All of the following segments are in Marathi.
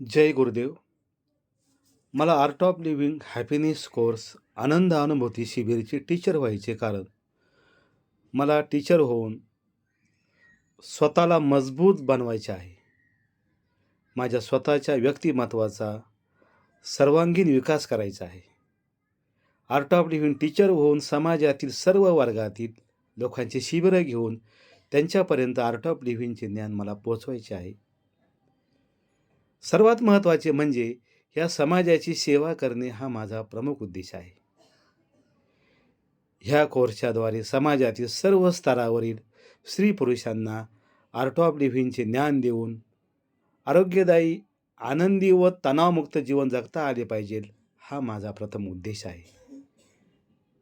जय गुरुदेव. मला Art of Living happiness course आनंद अनुभूती शिबिरची टीचर व्हायचे, कारण मला टीचर होऊन स्वतःला मजबूत बनवायचे आहे. माझ्या स्वतःच्या व्यक्तिमत्वाचा सर्वांगीण विकास करायचा आहे. आर्ट ऑफ लिव्हिंग टीचर होऊन समाजातील सर्व वर्गातील लोकांचे शिबिरं घेऊन त्यांच्यापर्यंत आर्ट ऑफ लिव्हिंगचे ज्ञान मला पोचवायचे आहे. सर्वात महत्त्वाचे म्हणजे या समाजाची सेवा करणे हा माझा प्रमुख उद्देश आहे. ह्या कोर्सच्याद्वारे समाजातील सर्व स्तरावरील स्त्री पुरुषांना आर्ट ऑफ लिव्हिंगचे ज्ञान देऊन आरोग्यदायी, आनंदी व तणावमुक्त जीवन जगता आले पाहिजे, हा माझा प्रथम उद्देश आहे.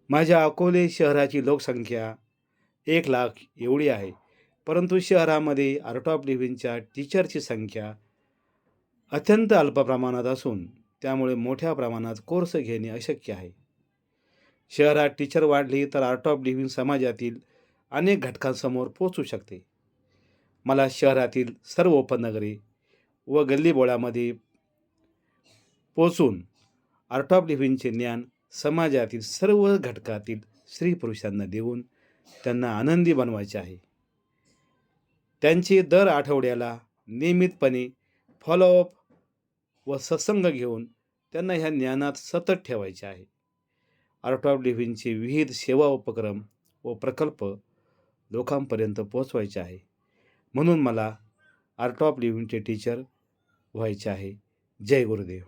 माझ्या अकोले शहराची लोकसंख्या 1,00,000 एवढी आहे, परंतु शहरामध्ये आर्ट ऑफ लिव्हिंगच्या टीचरची संख्या अत्यंत अल्प प्रमाणात असून त्यामुळे मोठ्या प्रमाणात कोर्स घेणे अशक्य आहे. शहरात टीचर वाढली तर आर्ट ऑफ लिव्हिंग समाजातील अनेक घटकांसमोर पोचू शकते. मला शहरातील सर्व उपनगरे व गल्लीबोळामध्ये पोचून आर्ट ऑफ लिव्हिंगचे ज्ञान समाजातील सर्व घटकातील स्त्री पुरुषांना देऊन त्यांना आनंदी बनवायचे आहे. त्यांचे दर आठवड्याला नियमितपणे फॉलोअप व सत्संग घेऊन त्यांना ह्या ज्ञानात सतत ठेवायचे आहे. आर्ट ऑफ लिव्हिंगचे विविध सेवा उपक्रम व प्रकल्प लोकांपर्यंत पोचवायचे आहे. म्हणून मला आर्ट ऑफ लिव्हिंगचे टीचर व्हायचे आहे. जय गुरुदेव.